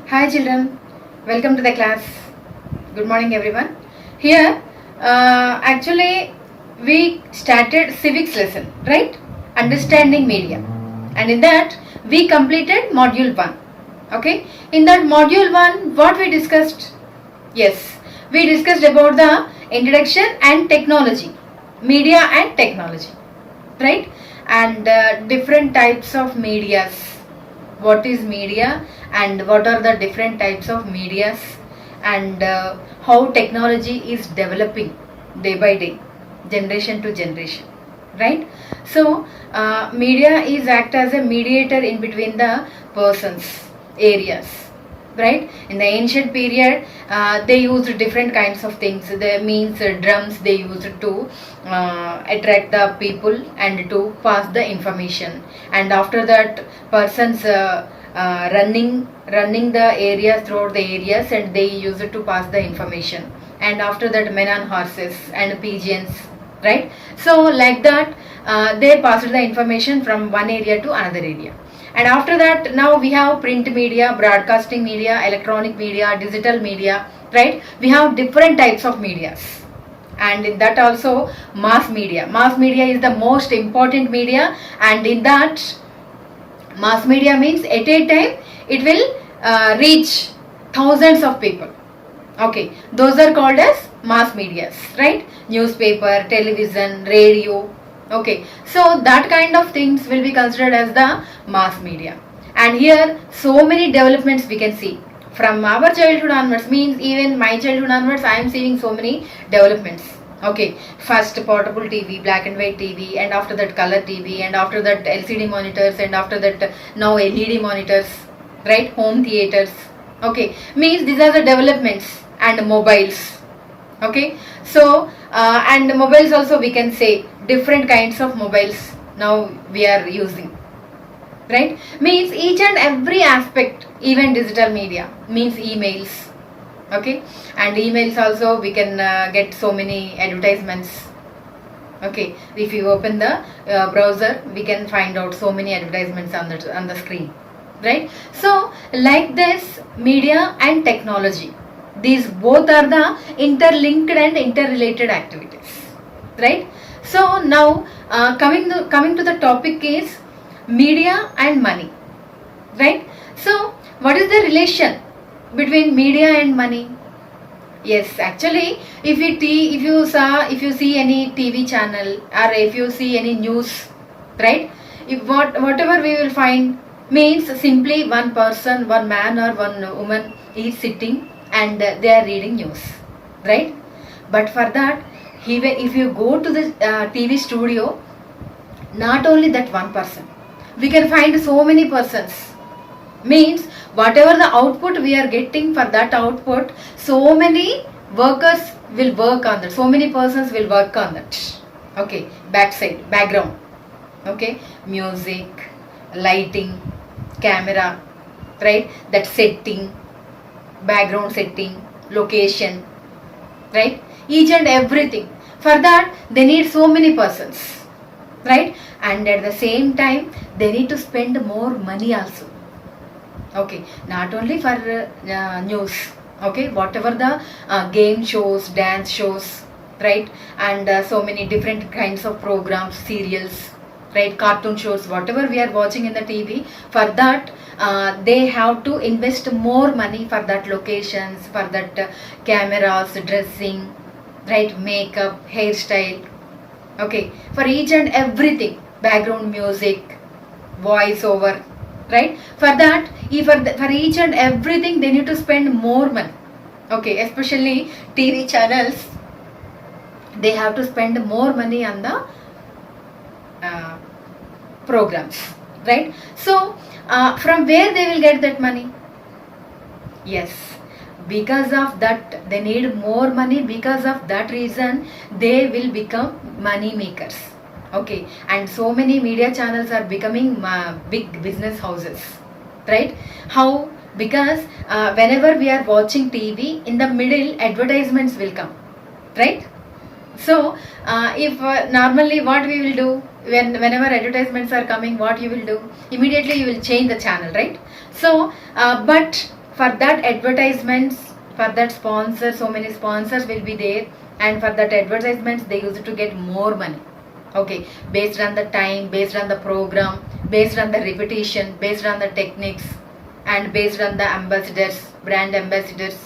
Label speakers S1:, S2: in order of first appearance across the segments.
S1: Hi children, welcome to the class. Good morning everyone. Here, actually we started civics lesson, right? Understanding media. And in that we completed module 1. Okay? In that module 1, what we discussed? Yes, we discussed about the introduction and technology, media and technology, right? And different types of medias. What is media and what are the different types of medias, and how technology is developing day by day, generation to generation, right? So media is act as a mediator in between the persons, areas, right? In the ancient period, they used different kinds of things. They means drums they used to attract the people and to pass the information. And after that, persons running the areas throughout the areas, and they used to pass the information. And after that, men on horses and pigeons, right? So like that, they passed the information from one area to another area. And after that, now we have print media, broadcasting media, electronic media, digital media, right? We have different types of medias. And in that also, mass media. Mass media is the most important media, and in that, mass media means at a time it will reach thousands of people. Okay, those are called as mass medias, right? Newspaper, television, radio. Okay, so that kind of things will be considered as the mass media. And here, so many developments we can see from our childhood onwards. Means even my childhood onwards, I am seeing so many developments. Okay, first portable TV, black and white TV, and after that color TV, and after that LCD monitors, and after that now LED monitors, right? Home theaters. Okay, means these are the developments. And mobiles. Okay, so and mobiles also, we can say different kinds of mobiles now we are using, right? Means each and every aspect, even digital media, means emails. Okay, and emails also we can get so many advertisements. Okay, if you open the browser, we can find out so many advertisements on the screen, right? So like this, media and technology, these both are the interlinked and interrelated activities, right? So now coming to the topic is media and money, right? So what is the relation between media and money? Yes, actually, if you see any TV channel, or if you see any news, right? If whatever we will find, means simply one person, one man or one woman is sitting, and they are reading news, right? But for that, if you go to the TV studio, not only that one person, we can find so many persons. Means whatever the output we are getting, for that output, so many workers will work on that, so many persons will work on that. Okay, backside, background. Okay, music, lighting, camera, right? That setting, background setting, location, right? Each and everything. For that, they need so many persons, right? And at the same time, they need to spend more money also. Okay, not only for news. Okay, whatever the game shows, dance shows, right? And so many different kinds of programs, serials, right? Cartoon shows, whatever we are watching in the TV, for that they have to invest more money for that locations, for that cameras, dressing, right? Makeup, hairstyle. Okay, for each and everything, background music, voice over, right? For that, for each and everything, they need to spend more money. Okay, especially TV channels, they have to spend more money on the programs, right? So from where they will get that money? Yes, because of that they need more money. Because of that reason, they will become money makers. Okay, and so many media channels are becoming big business houses, right? How? Because whenever we are watching TV, in the middle advertisements will come, right? So if normally what we will do, whenever advertisements are coming, what you will do? Immediately you will change the channel, right? So but For that advertisements, for that sponsor, so many sponsors will be there, and for that advertisements they used to get more money. Okay, based on the time, based on the program, based on the repetition, based on the techniques, and based on the ambassadors, brand ambassadors,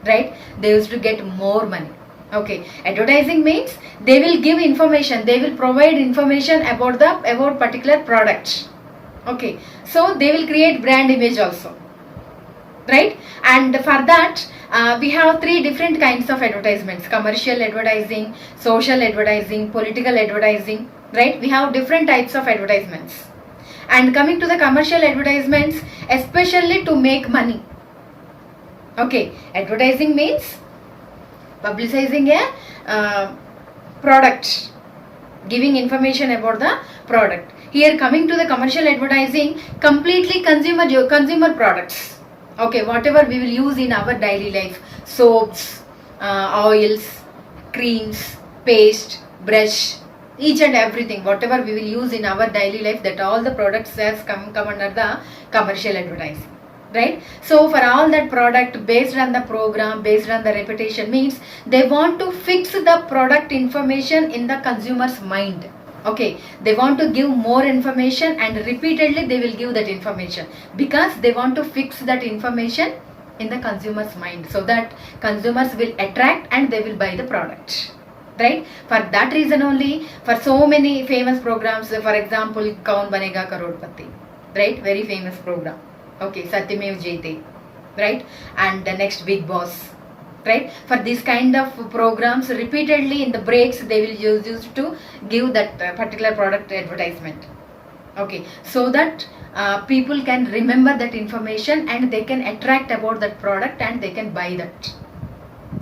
S1: right? They used to get more money. Okay, advertising means they will give information, they will provide information about particular product. Okay, so they will create brand image also, right? And for that we have three different kinds of advertisements: commercial advertising, social advertising, political advertising, right? We have different types of advertisements. And coming to the commercial advertisements, especially to make money. Okay, advertising means publicizing a product, giving information about the product. Here coming to the commercial advertising, completely consumer products. Okay, whatever we will use in our daily life: soaps, oils, creams, paste, brush, each and everything, whatever we will use in our daily life, that all the products has come under the commercial advertising, right? So for all that product, based on the program, based on the repetition, means they want to fix the product information in the consumer's mind. Okay, they want to give more information, and repeatedly they will give that information, because they want to fix that information in the consumer's mind, so that consumers will attract and they will buy the product, right? For that reason only, for so many famous programs, for example, Kaun Banega Karodpati, right? Very famous program. Okay, Satyamev Jayate, right? And the next Big Boss, right? For this kind of programs, repeatedly in the breaks they will use to give that particular product advertisement. Okay, so that people can remember that information and they can attract about that product and they can buy that.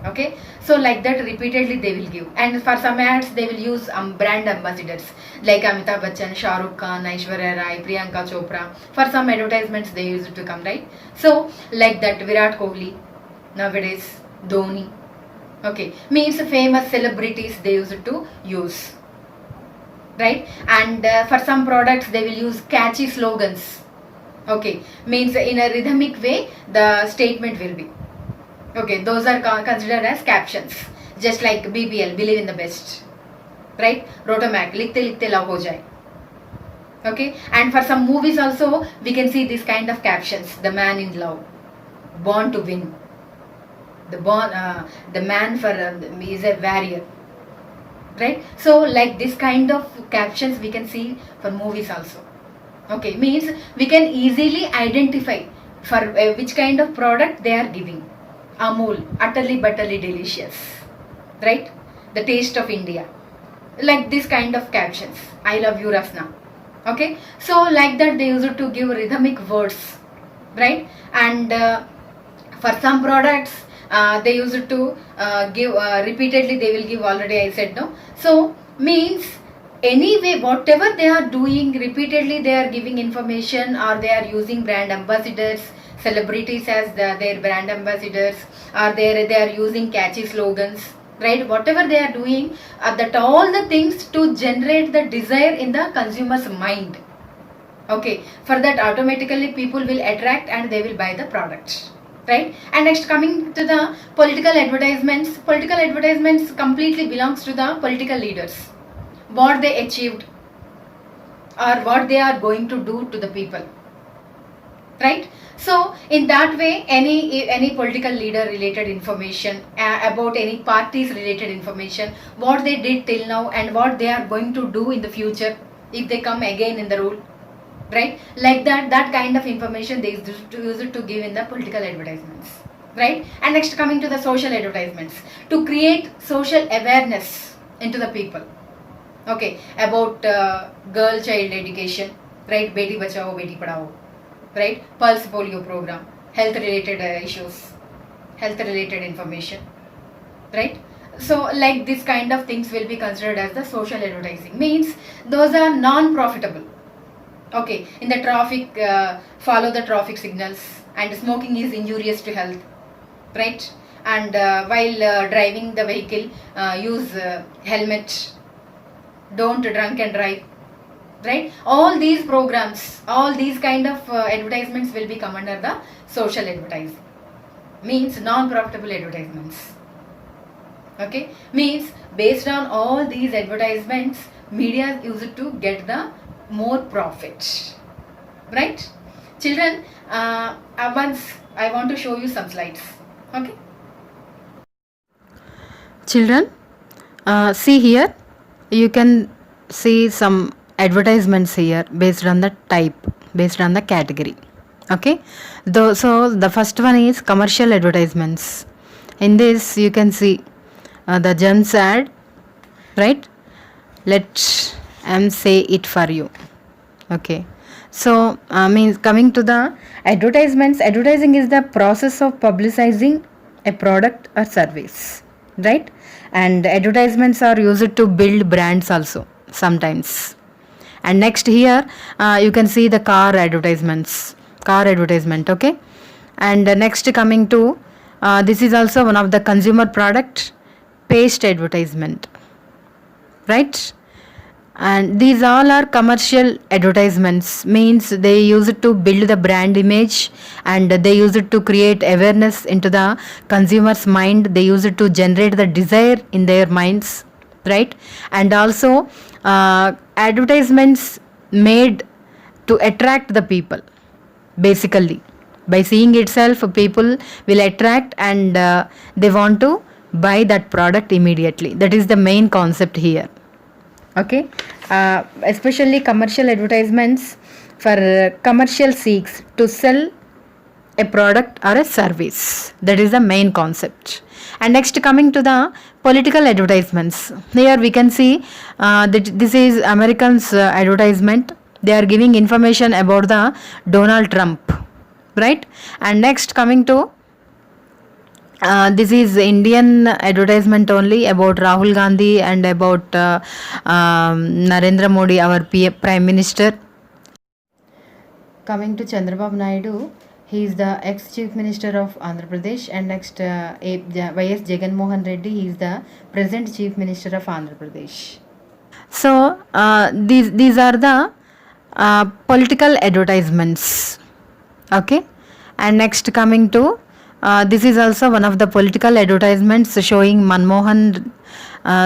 S1: Okay, so like that repeatedly they will give. And for some ads they will use brand ambassadors like Amitabh Bachchan, Shah Rukh Khan, Aishwarya Rai, Priyanka Chopra. For some advertisements they used to come, right? So like that, Virat Kohli nowadays, Dhoni. Okay, means famous celebrities they used to use, right? And for some products they will use catchy slogans. Okay, means in a rhythmic way the statement will be. Okay, those are considered as captions. Just like BBL, believe in the best, right? Rotomac, likhte likhte love ho jaye. Okay, and for some movies also we can see this kind of captions: the man in love, born to win, the man for is a warrior, right? So like this kind of captions we can see for movies also. Okay, means we can easily identify for which kind of product they are giving. Amul, utterly butterly delicious, right? The taste of India, like this kind of captions. I love you, Rasna. Okay, so like that they used to give rhythmic words, right? And for some products they used to give repeatedly they will give, already I said, no? So means anyway whatever they are doing, repeatedly they are giving information, or they are using brand ambassadors, celebrities as their brand ambassadors, or they are using catchy slogans, right? Whatever they are doing, that all the things to generate the desire in the consumer's mind. Okay, for that automatically people will attract and they will buy the product, right? And next, coming to the political advertisements. Political advertisements completely belongs to the political leaders, what they achieved or what they are going to do to the people, right? So in that way, any political leader related information, about any parties related information, what they did till now and what they are going to do in the future if they come again in the rule, right? Like that kind of information they use it to give in the political advertisements, right? And next, coming to the social advertisements, to create social awareness into the people. Okay, about girl child education, right? Beti Bachao, Beti Padhao, right? Pulse polio program, health related issues, health related information, right? So like this kind of things will be considered as the social advertising. Means those are non-profitable. Okay, in the traffic, follow the traffic signals, and smoking is injurious to health, right? And while driving the vehicle, use helmet, don't drunk and drive, right? All these programs, all these kind of advertisements will be come under the social advertising, means non-profitable advertisements. Okay, means based on all these advertisements, media use it to get the more profit, right? Children, once I want to show you some slides. Okay, children, see here, you can see some advertisements here based on the type, based on the category. Okay, so the first one is commercial advertisements. In this you can see the gems ad, right? Let say it for you. Okay, so means coming to the advertisements, advertising is the process of publicizing a product or service, right? And advertisements are used to build brands also sometimes. And next here you can see the car advertisement. Okay, and next coming to this is also one of the consumer product paste advertisement, right? And these all are commercial advertisements, means they use it to build the brand image, and they use it to create awareness into the consumer's mind, they use it to generate the desire in their minds, right? And also advertisements made to attract the people. Basically, by seeing itself, people will attract, and they want to buy that product immediately. That is the main concept here. Okay, especially commercial advertisements for commercial seeks to sell a product or a service. That is the main concept. And next coming to the political advertisements, here we can see that this is Americans advertisement. They are giving information about the Donald Trump, right? And next coming to this is Indian advertisement only about Rahul Gandhi and about Narendra Modi, our Prime Minister. Coming to Chandrababu Naidu, he is the ex-chief minister of Andhra Pradesh, and next Y.S. Jagan Mohan Reddy, he is the present chief minister of Andhra Pradesh. So these are the political advertisements. Okay, and next coming to this is also one of the political advertisements showing Manmohan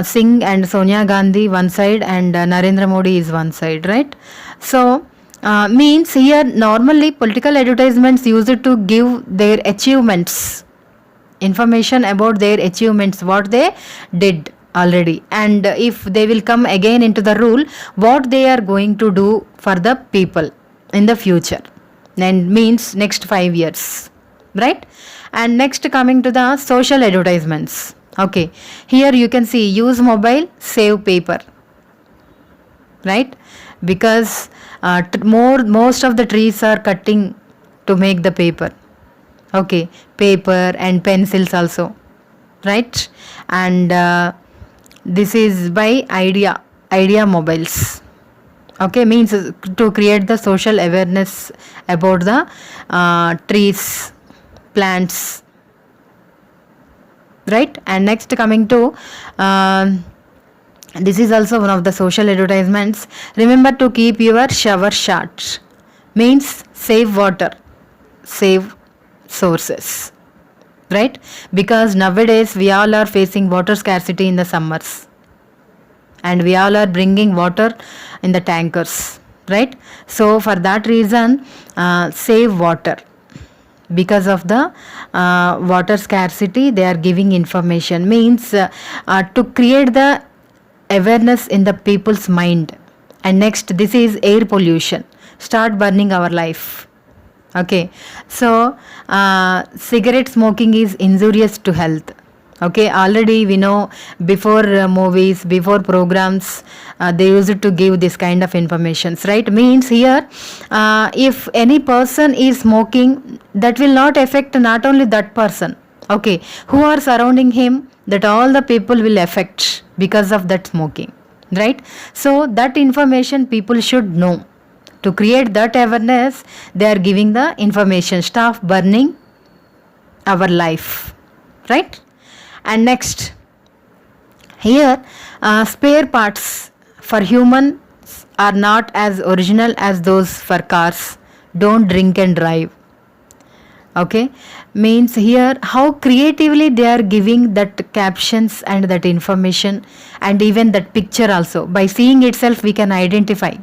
S1: Singh and Sonia Gandhi one side, and Narendra Modi is one side, right? So means here normally political advertisements used to give their achievements, information about their achievements, what they did already, and if they will come again into the rule, what they are going to do for the people in the future, and means next 5 years, right? And next coming to the social advertisements. Okay, here you can see use mobile, save paper, right? Because most of the trees are cutting to make the paper. Okay, paper and pencils also, right? And this is by idea mobiles. Okay, means to create the social awareness about the trees, plants, right? And next coming to this is also one of the social advertisements. Remember to keep your shower short, means save water, save sources, right? Because nowadays we all are facing water scarcity in the summers, and we all are bringing water in the tankers, right? So for that reason save water. Because of the water scarcity, they are giving information, means to create the awareness in the people's mind. And next, this is air pollution, start burning our life. Okay, so cigarette smoking is injurious to health. Okay, already we know, before movies, before programs, they used to give this kind of informations, right? Means here if any person is smoking, that will not affect not only that person, okay, who are surrounding him, that all the people will affect because of that smoking, right? So that information people should know. To create that awareness, they are giving the information, stop burning our life, right? And next, here spare parts for humans are not as original as those for cars. Don't drink and drive. Okay, means here how creatively they are giving that captions and that information and even that picture also. By seeing itself, we can identify,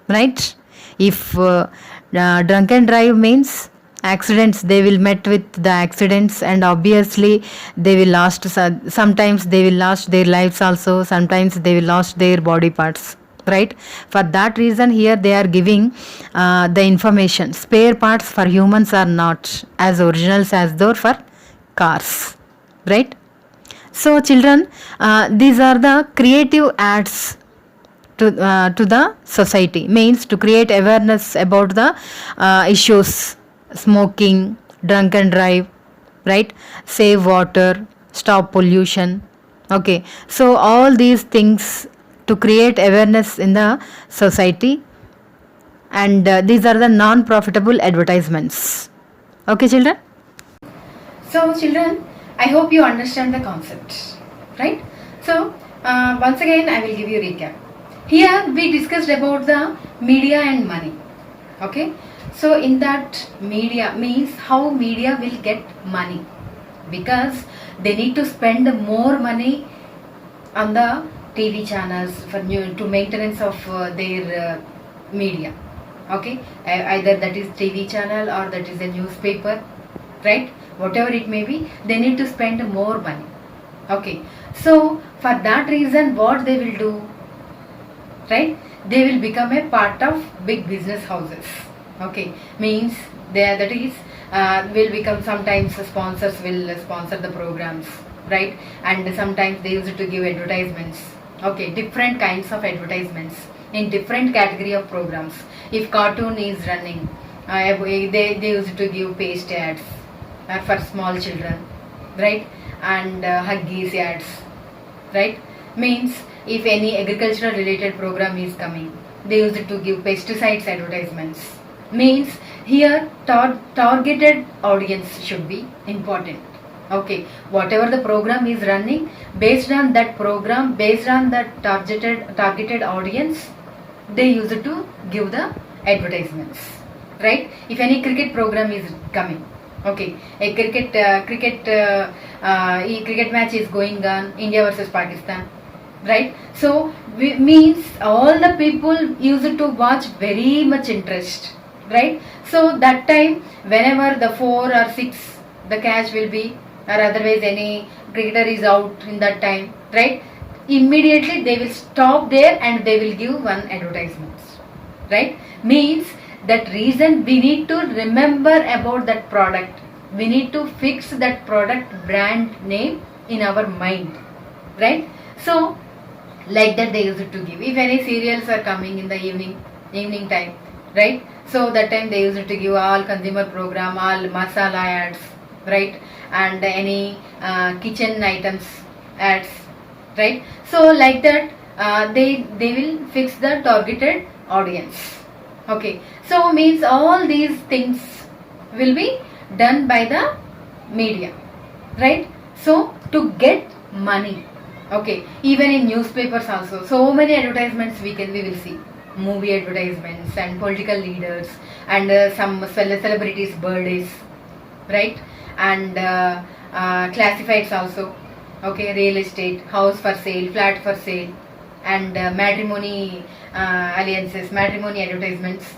S1: right? If drunk and drive means accidents, they will met with the accidents, and obviously they will lost, sometimes they will lost their lives also, sometimes they will lost their body parts, right? For that reason here they are giving the information. Spare parts for humans are not as originals as though for cars, right? So children, these are the creative ads to the society, means to create awareness about the issues: smoking, drunk and drive, right? Save water, stop pollution. Okay, so all these things to create awareness in the society, and these are the non profitable advertisements. Okay children, so children, I hope you understand the concept, right? So once again I will give you a recap. Here we discussed about the media and money. Okay, so in that, media means how media will get money, because they need to spend more money on the TV channels for new to maintenance of their media. Okay, either that is TV channel or that is a newspaper, right? Whatever it may be, they need to spend more money. Okay, so for that reason, what they will do, right? They will become a part of big business houses. Okay, means they, that is will become, sometimes sponsors will sponsor the programs, right? And sometimes they used to give advertisements. Okay, different kinds of advertisements in different category of programs. If cartoon is running, they used to give paste ads for small children, right? And Huggies ads, right? Means if any agricultural related program is coming, they used to give pesticides advertisements. Means here targeted audience should be important. Okay, whatever the program is running, based on that program, based on that targeted audience, they used to give the advertisements, right? If any cricket program is coming, okay, a cricket match is going on, India versus Pakistan, right? So means all the people used to watch very much interest, right? So that time, whenever the 4 or 6 the catch will be, or otherwise any cricketer is out in that time, right? Immediately they will stop there and they will give one advertisement, right? Means that reason we need to remember about that product, we need to fix that product brand name in our mind, right? So like that they used to give. If any serials are coming in the evening time, right? So that time they used to give all consumer program, all masala ads, right? And any kitchen items ads, right? So like that they will fix the targeted audience. Okay, so means all these things will be done by the media, right? So to get money. Okay, even in newspapers also, so many advertisements we will see, movie advertisements and political leaders and some celebrities birthdays, right? And classifieds also. Okay, real estate, house for sale, flat for sale, and matrimony alliances, matrimony advertisements,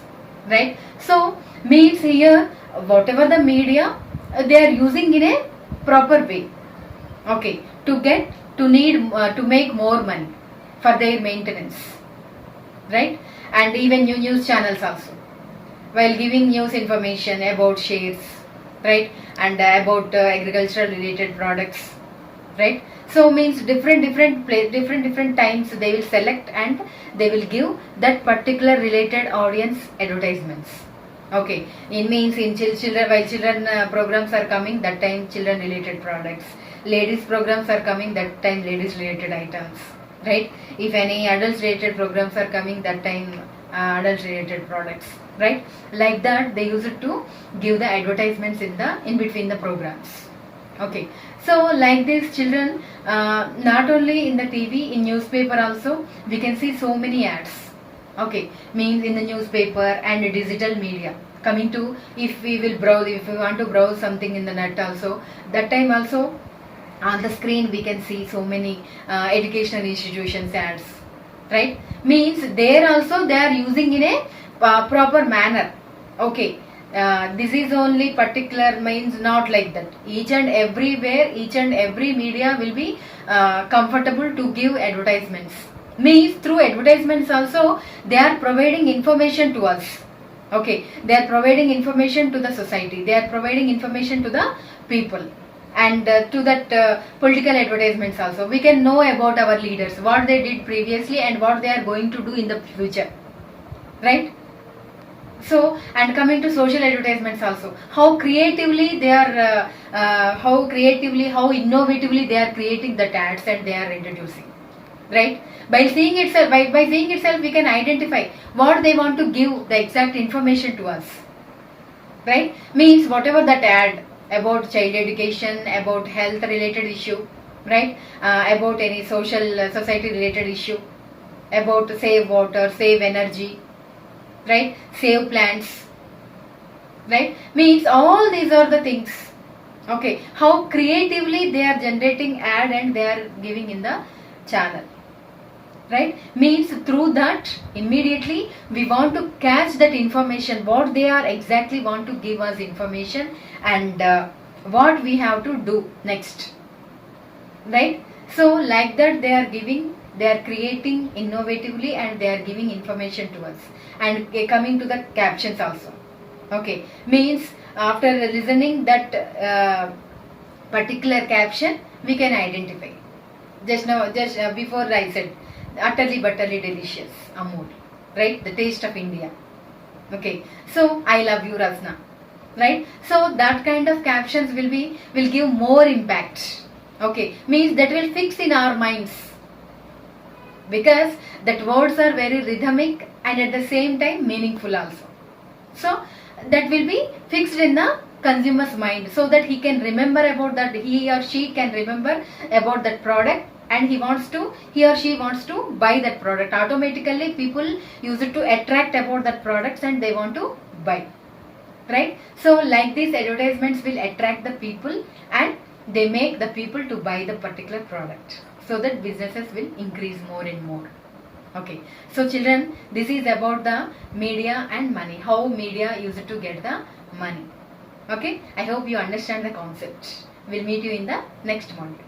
S1: right? So means here whatever the media they are using in a proper way, okay, to make more money for their maintenance, right? And even news channels also, while giving news information about shares, right? And about agricultural related products, right? So means different times they will select and they will give that particular related audience advertisements. Okay, it means in children, while children programs are coming, that time children related products. Ladies programs are coming, that time ladies related items, right? If any adults related programs are coming, that time adult related products, right? Like that they use it to give the advertisements in between the programs. Okay, so like this children, not only in the TV, in newspaper also we can see so many ads, Okay, means in the newspaper and digital media. Coming to, if we will browse, if we want to browse something in the net also, that time also on the screen we can see so many educational institutions ads, right? Means there also they are using in a proper manner. Okay, this is only particular, means not like that. Each and everywhere, each and every media will be comfortable to give advertisements. Means through advertisements also they are providing information to us. Okay, they are providing information to the society, they are providing information to the people, and to that political advertisements also we can know about our leaders, what they did previously and what they are going to do in the future, right? So, and coming to social advertisements also, how creatively they are how innovatively they are creating the ads and they are introducing, right? By seeing itself, by seeing itself we can identify what they want to give the exact information to us, right? Means whatever that ad about child education, about health related issue, right? About any social society related issue, about save water, save energy, right? Save plants, right? Means all these are the things. Okay, how creatively they are generating ad and they are giving in the channel, right? Means through that immediately we want to catch that information, what they are exactly want to give us information, and what we have to do next, right? So like that they are giving, they are creating innovatively and they are giving information to us. And coming to the captions also, okay, means after listening that particular caption we can identify. Just now, just before I said utterly butterly delicious Amul, right? The taste of India. Okay, so I love you Rasna, right? So that kind of captions will give more impact. Okay, means that will fix in our minds, because that words are very rhythmic and at the same time meaningful also. So that will be fixed in the consumer's mind, so that he can remember about that, he or she can remember about that product, and he or she wants to buy that product. Automatically people use it to attract about that products and they want to buy, right? So like these advertisements will attract the people and they make the people to buy the particular product, so that businesses will increase more and more. Okay, so children, this is about the media and money, how media use it to get the money. Okay, I hope you understand the concept. We'll meet you in the next module.